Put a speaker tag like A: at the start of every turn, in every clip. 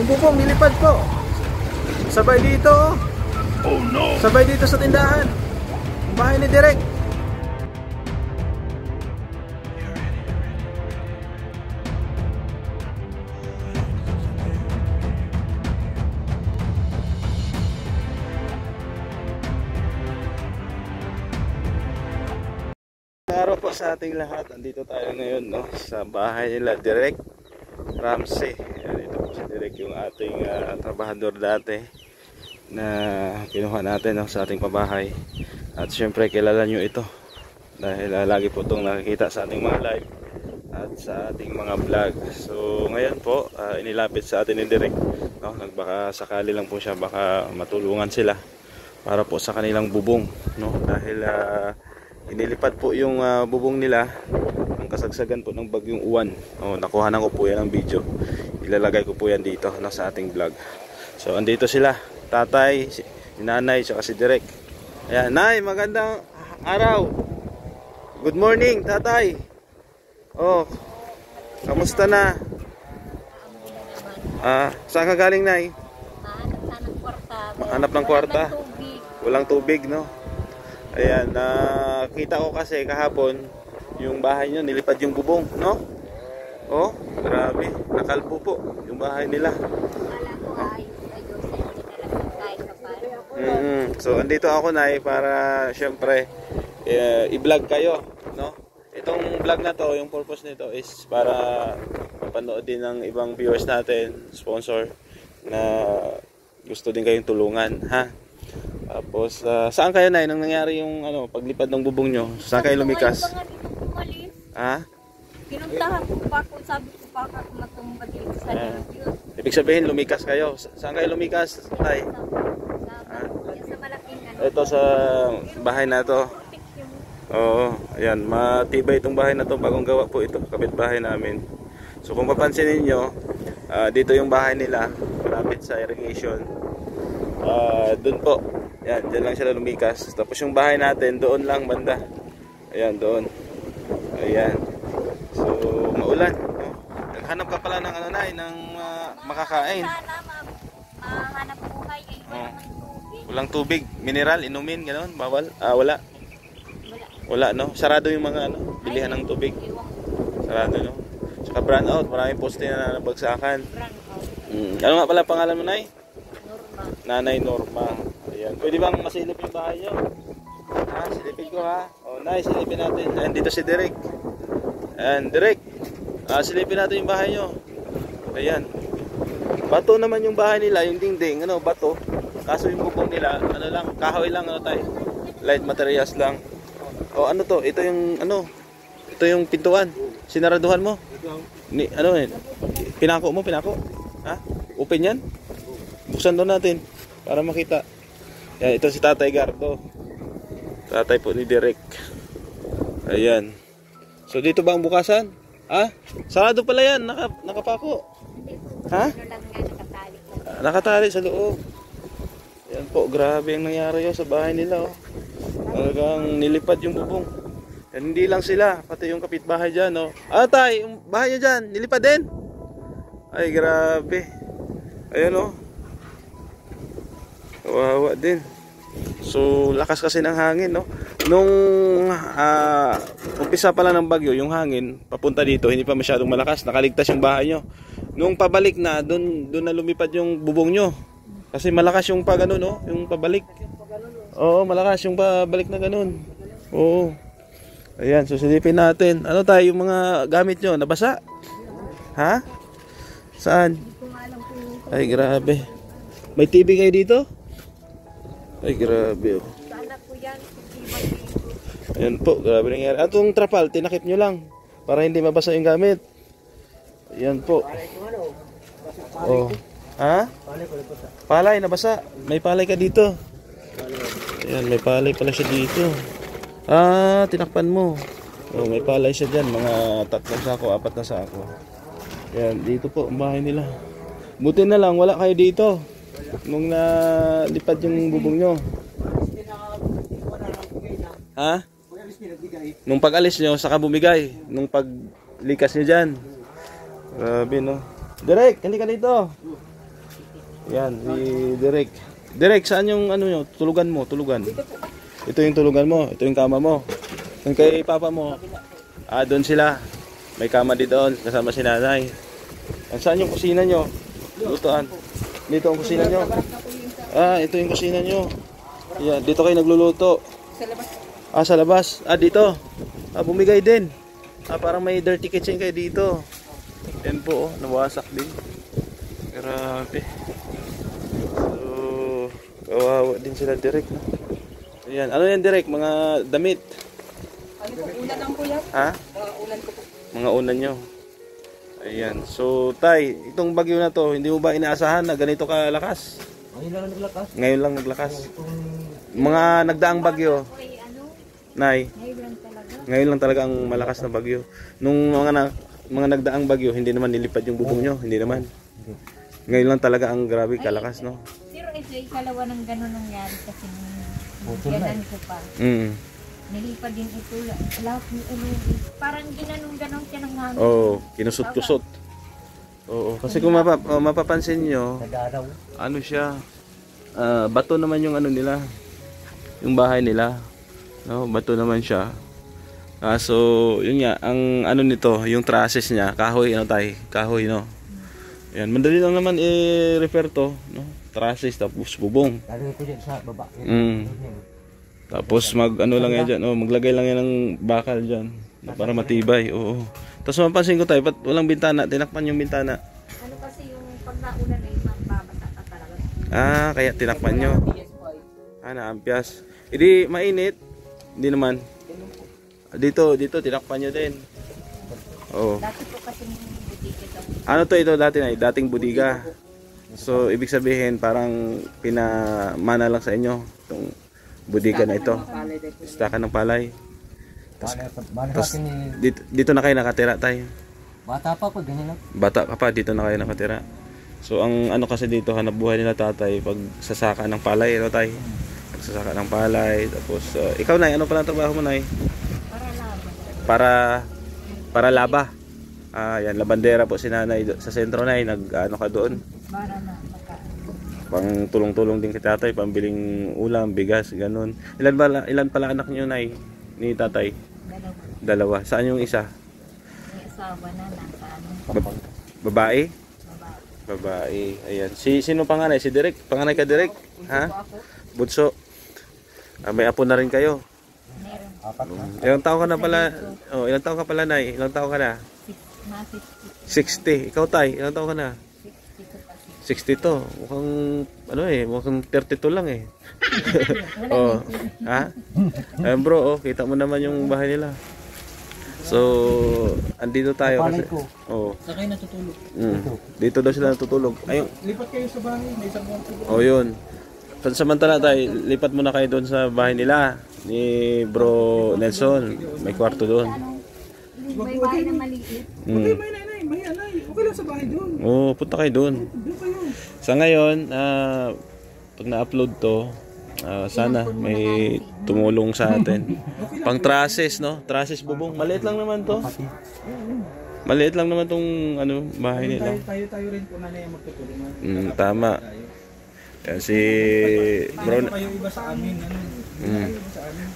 A: Yung bubong nilipad po. Sabay dito. Oh no. Sabay dito sa tindahan. Yung bahay ni Direk. Araw po sa ating lahat. Andito tayo ngayon, no, sa bahay nila Direk Ramsey. Dito po si Direk, yung ating trabahador dati na kinuha natin, no, sa ating pabahay. At syempre kilala nyo ito dahil lagi po itong nakikita sa ating mga live at sa ating mga vlog. So ngayon po inilapit sa atin ni Direk, no, nagbaka sakali lang po siya, baka matulungan sila para po sa kanilang bubong, no, dahil inilipad po yung bubong nila ang kasagsagan po ng bagyong Uwan. Nakuhanan ko po yan ng video. Ilalagay ko po yan dito, no, sa ating vlog. So andito sila, tatay, si nanay, saka si Direk. Ayan, nay, magandang araw. Good morning, tatay. Kamusta na? Saan ka galing, nay? Hanap ng kwarta. Walang tubig, no? Ayan, nakita ko kasi kahapon yung bahay nyo, nilipad yung bubong, no? Grabe, nakalbo po yung bahay nila. So andito ako, nay, para syempre i-vlog kayo, no? Itong vlog na to, yung purpose nito is para mapanood din ng ibang viewers natin, sponsor, na gusto din kayong tulungan, ha? Tapos, saan kayo, nay, nang nangyari yung paglipad ng bubong nyo? Saan kayo lumikas?
B: Pinuntahan ko pa kung sabi ko pa ako matumbag dito sa yun.
A: Ibig sabihin, lumikas kayo. Saan kayo lumikas, tay?
B: Sa malaking
A: Ito sa bahay na to. Oo, ayan, matibay itong bahay na to. Bagong gawa po ito, kapitbahay namin. So kung papansinin nyo, dito yung bahay nila, malapit sa irrigation. Doon po. Ayan, dyan lang sila lumikas. Tapos yung bahay natin, doon lang banda. Ayan, doon. Ayan. So, maulan. Naghanap ka pala ng ng makakain.
B: Sana mahanap buhay ay walang tubig.
A: Walang tubig. Mineral, inumin, gano'n? Bawal? Wala. Wala, no? Sarado yung mga bilihan ng tubig. Sarado, no? Saka brand out. Maraming poste na nabagsakan. Ano nga pala pangalan mo, nay? Nanay Norma. Ayan. Pwede bang masilip yung bahay nyo? Silipin ko, ha? Nay, silipin natin. Ayan, dito si Direk. Ayan, Direk. Silipin natin yung bahay nyo. Ayan. Bato naman yung bahay nila, yung dingding, bato. Kaso yung bubong nila, lang, kahoy lang, tay. Light materials lang. Ano to? Ito yung, ito yung pintuan. Sinaraduhan mo? Pinako mo, pinako? Open yan? Buksan doon natin para makita. Yan, ito si Tatay Gardo. Tatay po ni Direk. Ayan. So dito ba ang bukasan? Sarado pala yan, nakapako. Nakatali sa loob. Ayan po, grabe ang nangyari sa bahay nila. Talagang nilipad yung bubong. Yan, hindi lang sila, pati yung kapitbahay dyan. Tay, yung bahay nyo dyan, nilipad din? Ay, grabe. Ayan, kawawa din. So lakas kasi ng hangin, no? Nung umpisa pa lang ng bagyo, yung hangin papunta dito hindi pa masyadong malakas, nakaligtas yung bahay nyo. Nung pabalik na, doon na lumipad yung bubong nyo. Kasi malakas yung pag yung pabalik. Malakas yung pabalik na ganun. Ayan, so silipin natin. Tayo yung mga gamit nyo, nabasa? Saan? Ay, grabe. May TV kayo dito? Ay, grabe. Ayan po, grabe nangyari. Atong trapal, tinakip nyo lang para hindi mabasa yung gamit. Ayan po. Palay, nabasa. May palay ka dito. Ayan, may palay pala siya dito. Tinakpan mo. May palay siya dyan. Mga 3 sako, 4 na sako. Ayan, dito po ang bahay nila. Buti na lang, wala kayo dito nung nalipad yung bubong nyo. Nung pag-alis nyo, saka bumigay. Nung pag-likas nyo dyan. Grabe, no? Direk, hindi ka dito. Yan, si Direk. Direk, saan yung ano nyo? Tulugan mo, tulugan. Ito yung tulugan mo, ito yung kama mo. Yung kay papa mo. Doon sila. May kama din doon, kasama si nanay. Saan yung kusina nyo? Lutuan. Dito ang kusina nyo. Ito yung kusina nyo. Yan, dito kayo nagluluto.
B: Sa labas.
A: Sa labas. Dito. Bumigay din. Parang may dirty kitchen kayo dito. Yan po, nawasak din. Grabe. So, kawawa din sila direct. No? Ayan. Ano yan direct? Mga damit.
B: Ano po, ulan lang po yan? Mga ulan ko po.
A: Mga unan nyo. Ayan. So, Tay, itong bagyo na to, hindi mo ba inaasahan na ganito kalakas?
C: Ngayon lang naglakas.
A: Ngayon lang naglakas. Mga nagdaang bagyo. Nay, ngayon lang talaga ang malakas na bagyo. Nung mga nagdaang bagyo, hindi naman nilipad yung bubong nyo. Hindi naman. Ngayon lang talaga ang grabe kalakas, no?
B: Pero ito, ikalawa ng gano'n nangyari kasi ganan ko pa. Nilipad din ito. Lahat ni parang ginanong-ganon siya ng hangin.
A: Kinusot-kusot. Oo, kasi kung mapapansin nyo, ano siya, bato naman yung ano nila, yung bahay nila. No, bato naman siya. So, yun nga, ang ano nito, yung trusses niya, kahoy, kahoy, no? Yan, madali lang naman i-refer to, no? Trusses, tapos bubong.
C: Lagay ko dyan sa baba.
A: Tapos ano lang yan dyan, maglagay lang yan ng bakal dyan, para matibay, oo. Tapos mapansin ko tayo, ba't walang bintana, tinakpan yung bintana?
B: Ano kasi yung pag naulan ay mababasa ka talaga.
A: Kaya tinakpan nyo. Naampias. Hindi mainit, hindi naman. Dito, tinakpan nyo din. Oo.
B: Dati po kasi yung butika daw.
A: Ano to ito dati na? Dating budiga. So, ibig sabihin, parang pinamana lang sa inyo itong budiga na ito. Istakan ng palay. Tapos, dito na kayo nakatira tayo.
C: Bata pa po, ganyan lang.
A: Bata ka pa, dito na kayo nakatira. So, ang ano kasi dito, hanap buhay nila tatay, pag sasaka ng palay, ano tayo? Pagsasaka ng palay, tapos, ikaw na, ano pala ang trabaho mo na? Para laba. Yan, labandera po si nanay sa sentro na, nag-ano ka doon.
B: Para na
A: Pang tulong-tulong din kay tatay, pambiling ulam, bigas, ganun. Ilan pala anak niyo nay ni tatay? Dalawa. Saan yung isa?
B: may asawa na nasa
A: Babae? Babae. Ayan. Sino panganay? Si Direk? Panganay ka Direk? Ha? Bunso. May apo na rin kayo. Ilang taon ka na pala? Ilang taon ka pala nay? Ilang taon ka na? 60. Ikaw tay, ilang taon ka na? 62. Mukhang mukhang 32 lang eh. Ayun bro, kita mo naman yung bahay nila. So, andito tayo kasi.
C: Saan kayo natutulog?
A: Dito daw sila natutulog. Ayun.
C: Lipat kayo sa bahay, may isang
A: Yun. Samantala tayo, lipat muna kayo doon sa bahay nila ni Bro Nelson. May kwarto doon.
B: may bahay na maliit.
C: Okay lang sa bahay doon.
A: Punta kayo doon. Sa ngayon, pag na-upload to, sana may tumulong sa atin. Pang trusses, no? Trusses bubong. Maliit lang naman to. Maliit lang naman tong bahay nila.
C: Tayo rin po na magtutulungan.
A: Tama. Yan si Bro,
C: Kayo iba sa amin.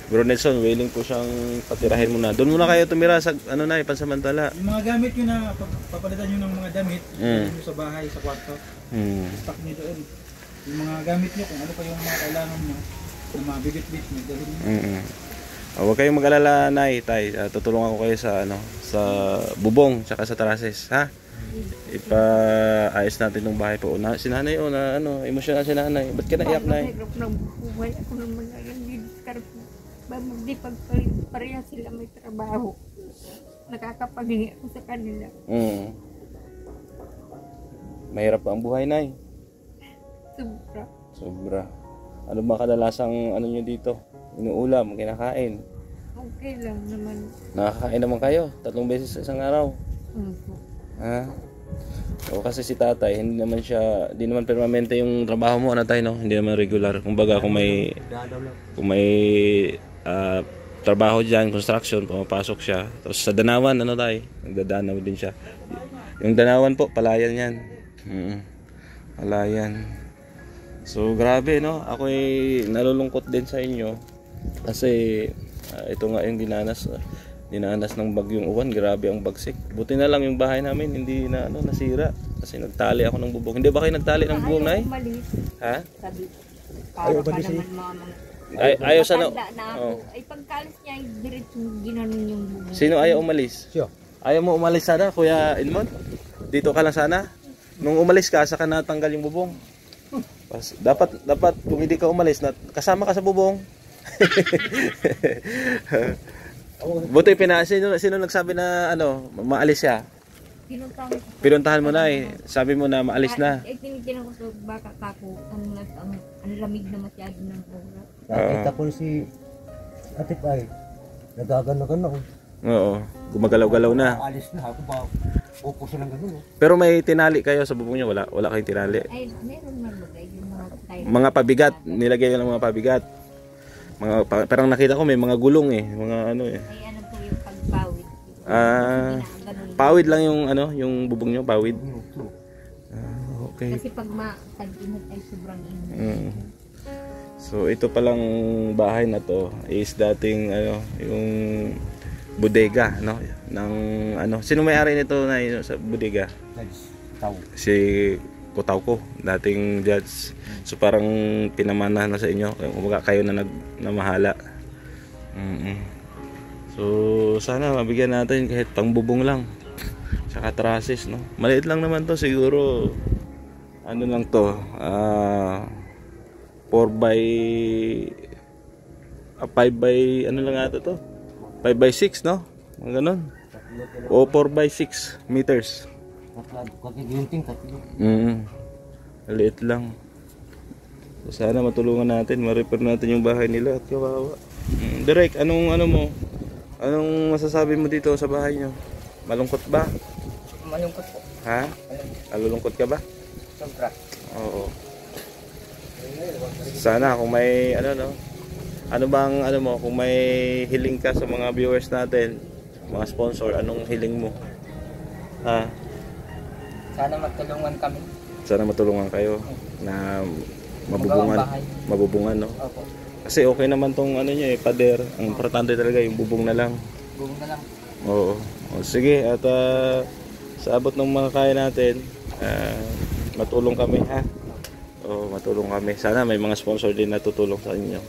A: Bro Nelson, willing po siyang patirahin muna. Doon muna kayo tumira sa pansamantala.
C: Yung mga gamit nyo na papalitan nyo ng mga damit nyo sa bahay, sa kwarto. Stock nyo doon. Yung mga gamit nyo, kung ano pa yung mga kailangan nyo, yung mga bibit-bit nyo, dalhin nyo.
A: Huwag kayong mag-alala, Nay, tay. Tutulungan ko kayo sa sa bubong tsaka sa trusses, ha? Ipaayos natin ng bahay po. Si nanay emosyonal si nanay. Ba't ka naiyak, Nay?
B: Buhay ako ng mga hindi pagpareha sila may trabaho. Nakakapaghingi ako sa kanila.
A: Mahirap pa ang buhay, Nay. Sobra. Ano ba kadalasang nyo dito? Inuulam, kinakain?
B: Okay lang naman.
A: Nakakain naman kayo? 3 beses sa isang araw? Ha? Kasi si tatay, hindi naman permanente yung trabaho mo, no? Hindi naman regular. Kumbaga, kung may trabaho dyan, construction, pumapasok siya. Tapos sa Danawan, nagdadanaw din siya. Yung Danawan po, palayan yan. Halayan. So grabe no, ako ay nalulungkot din sa inyo kasi ito nga yung dinanas ng bagyong uwan. Grabe ang bagsik. Buti na lang yung bahay namin hindi na nasira kasi nagtali ako ng bubong. Hindi ba kayo nagtali ng bubong, Nay? Ha?
B: Sabi,
C: Ayaw ba
B: para
C: siya?
B: naman mga
A: Ayaw sana.
B: matanda na ako. Ay pagkalis niya ay diretso ginanon yung bubong.
A: Sino ayaw umalis?
C: Siya.
A: Ayaw mo umalis sana, Kuya Edmond? Dito ka lang sana. Nung umalis ka, saka natanggal yung bubong. Dapat kung hindi ka umalis, kasama ka sa bubong. Buti sino nagsabi na maalis siya? Pinuntahan mo na sabi mo na maalis na.
B: Ay tinigyan ako sa baka kako. Ang lamig na masyado ng oras.
D: Nakita ko si Ate Pai. Nagagano-gano.
A: Oo. Gumagalaw-galaw na.
D: Alis na ako ba? Upo silang gano'n.
A: Pero may tinali kayo sa bubong niyo? Wala kayong tinali.
B: Ay meron magbagay yung mga tayo.
A: Mga pabigat, nilagay ng mga pabigat. Parang nakita ko may mga gulong mga
B: Ay ano po yung pagpawid.
A: Pawid lang yung bubong niyo, pawid. Okay.
B: Kasi pag tag-init ay sobrang init.
A: So ito palang bahay na to is dating yung bodega ng sino may-ari nito na sa bodega? Si Kutawko, dating judge. So parang pinamana na sa inyo, kumbaga kayo na namahala. So sana mabigyan natin kahit pangbubong lang. Saka trusses Maliit lang naman to siguro. Ano lang to? 5 by ano lang ata to? 5 by 6 Mga ganun. O 4 by 6 meters. Maliit lang. So, sana matulungan natin, ma-repair natin yung bahay nila at kawawa. Direk, anong masasabi mo dito sa bahay nyo? Malungkot ba?
D: Malungkot po.
A: Ha? Nalulungkot ka ba?
D: Sobra.
A: Oo. Sana kung may kung may hiling ka sa mga viewers natin, mga sponsor, anong hiling mo? Ha?
D: Sana magtulungan kami.
A: Sana matulungan kayo na mabubungan
D: Opo.
A: Kasi okay naman tong pader. Ang importante talaga yung bubong na lang.
D: Bubong na lang.
A: Oo. O, sige, at sa abot ng mga kaya natin, matulong kami ha. O, matulong kami. Sana may mga sponsor din na tutulong sa inyo.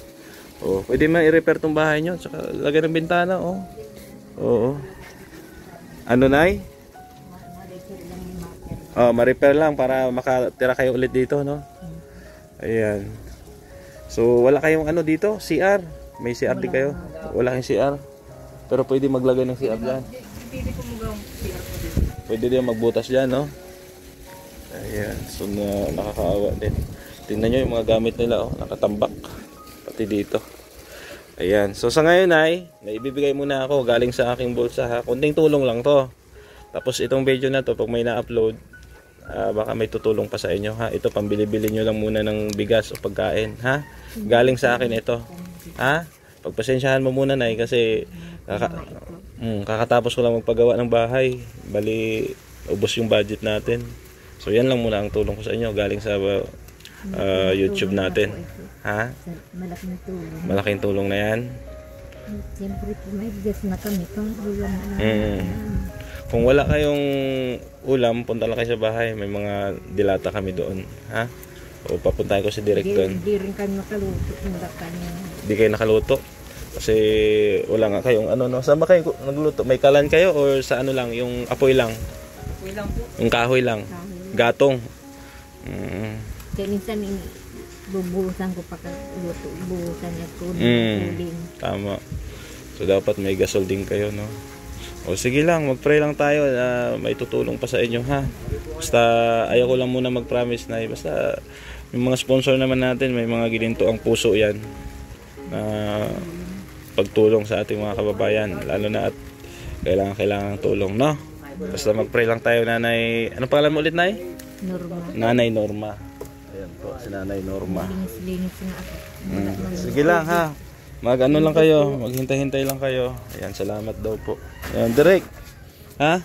A: O, pwede man i-repair tong bahay nyo, tsaka lagyan ng bintana, Oo. Ano, Nay? Ma-repair lang para makatira kayo ulit dito, Ayan. So, wala kayong dito? CR? May CR din kayo? Wala kayong CR? Pero pwede maglagay ng CR dyan. Pwede din magbutas dyan, Ayan. So, nakakaawa din. Tingnan nyo yung mga gamit nila, nakatambak. Pati dito. Ayan. So, sa ngayon ay, naibibigay muna ako galing sa aking bulsa, ha. Kunting tulong lang to. Tapos, itong video na to, pag may na-upload, baka may tutulong pa sa inyo, ha. Ito, pambili-bili nyo lang muna ng bigas o pagkain, ha. Galing sa akin ito, ha. Pagpasensyahan mo muna, Nay, kasi kakatapos ko lang magpagawa ng bahay. Bali, ubos yung budget natin. So, yan lang muna ang tulong ko sa inyo galing sa YouTube natin. Ha?
B: Malaking tulong.
A: Malaking tulong na yan.
B: Siyempre po may bigas na kami pang ulam na.
A: Kung wala kayong ulam, punta lang kayo sa bahay. May mga dilata kami doon. Ha? O papuntahin ko si Direk doon.
B: Hindi rin kami makaluto.
A: Hindi kayo nakaluto? Kasi wala nga kayong Saan ba kayo nagluto? May kalan kayo or sa lang? Yung apoy lang?
D: Apoy lang po.
A: Yung kahoy lang? Gatong?
B: Kaya minsan bubuhusan ko pa luto. Buhusan niya tuling.
A: Tama. So dapat may gasol din kayo, O sige lang, mag-pray lang tayo na may tutulong pa sa inyo, ha. Basta ayaw ko lang muna mag-promise na basta yung mga sponsor naman natin, may mga gininto ang puso yan na pagtulong sa ating mga kababayan, lalo na at kailangan tulong, Basta mag-pray lang tayo, Nanay. Ano pangalan mo ulit, Nay?
B: Norma.
A: Nanay Norma. Ayan po, si Nanay Norma.
B: Linis na ako.
A: Sige lang, ha. Lang kayo, maghintay-hintay lang kayo. Ayan, salamat daw po. Ayan, Direk. Ha?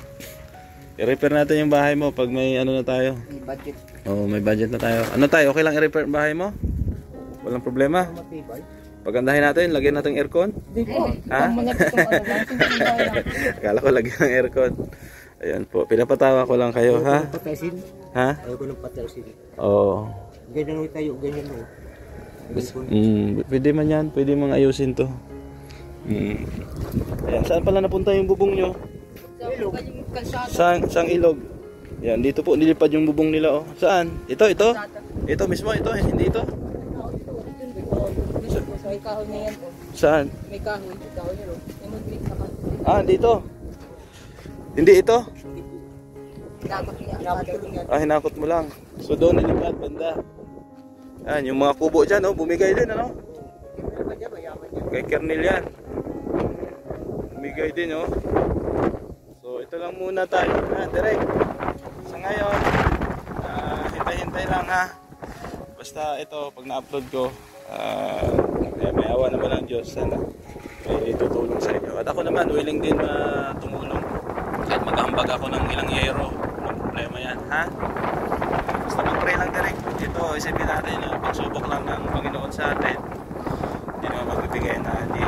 A: I-repair natin yung bahay mo pag may na tayo.
D: Budget.
A: Oh, may budget na tayo. Ano tayo? Okay lang i-repair ang bahay mo? Walang problema.
D: Matibay.
A: Pagandahin natin, lagyan natin aircon.
D: Hindi po.
A: Ha? Akala ko lagyan ng aircon. Ayan po, pinapatawa ko lang kayo, ha?
D: Patasin.
A: Ha?
D: Ayaw ko ng patasin.
A: Oo.
D: Ganyan mo tayo, ganyan mo.
A: Pwede man yan, pwede mang ayusin to. Ayan, saan pala napunta yung bubong nyo? Saan ilog? Yan, dito po nilipad yung bubong nila, oh. Saan? Ito. Ito mismo, ito, hindi ito.
B: May kahoy na yan po.
A: Saan?
B: May kahoy niya. Imag-grip na ka.
A: Ah, dito. Hindi ito.
B: Dapat niya.
A: Hinakot mo lang. So doon nilipad, banda. Yan, yung mga kubo dyan, oh, bumigay din, ano? Kay Kernel yan. Bumigay din, oh. So ito lang muna tayo, ha, direct. Sa ngayon, hintay-hintay lang, ha. Basta ito, pag na-upload ko, may awa naman ang Diyos, sana may tutulong sa inyo. At ako naman, willing din tumulong. Kahit maghambag ako ng ilang yero, walang problema yan, ha? Basta mag-pray lang direct. Ito, isipin natin, pagsubok lang ng Panginoon sa atin. Hindi naman magbibigay na hindi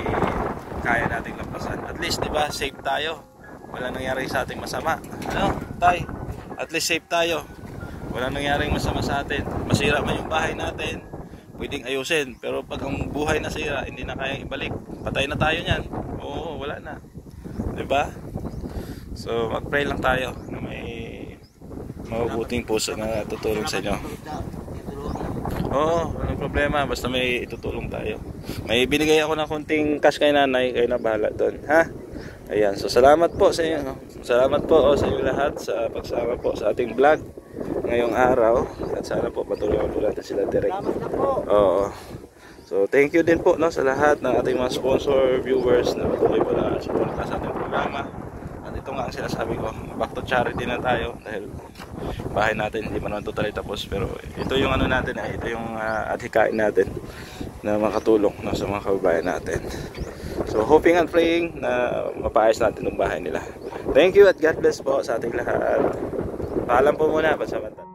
A: kaya nating lampasan. At least, di ba, safe tayo. Wala nangyari sa ating masama. Ano, tay? At least safe tayo. Wala nangyaring masama sa atin. Masira man yung bahay natin, pwedeng ayusin. Pero pag ang buhay na sira, hindi na kayang ibalik. Patay na tayo niyan. Oo, wala na. Diba? So, mag-pray lang tayo na may mabubuting puso na tutulong sa inyo. Oo, walang problema. Basta may itutulong tayo. May binigay ako ng konting cash kay nanay. Kayo na bahala doon. Ha? Ayan. So, salamat po sa inyo. Salamat po sa inyo lahat sa pagsama po sa ating vlog ngayong araw. At sana po patulungan po natin sila direct.
D: Salamat na po.
A: Oo. So, thank you din po, no, sa lahat ng ating mga sponsor, viewers na patuloy po na suporta sa ating programa. At ito nga ang sinasabi ko, back to charity na tayo dahil bahay natin hindi man naman totally tapos, pero ito yung ano natin, ito yung adhikain natin na makatulong, no, sa mga kababayan natin. So, hoping and praying na mapaayos natin yung bahay nila. Thank you at God bless po sa ating lahat. Paalam po muna, pansamantala.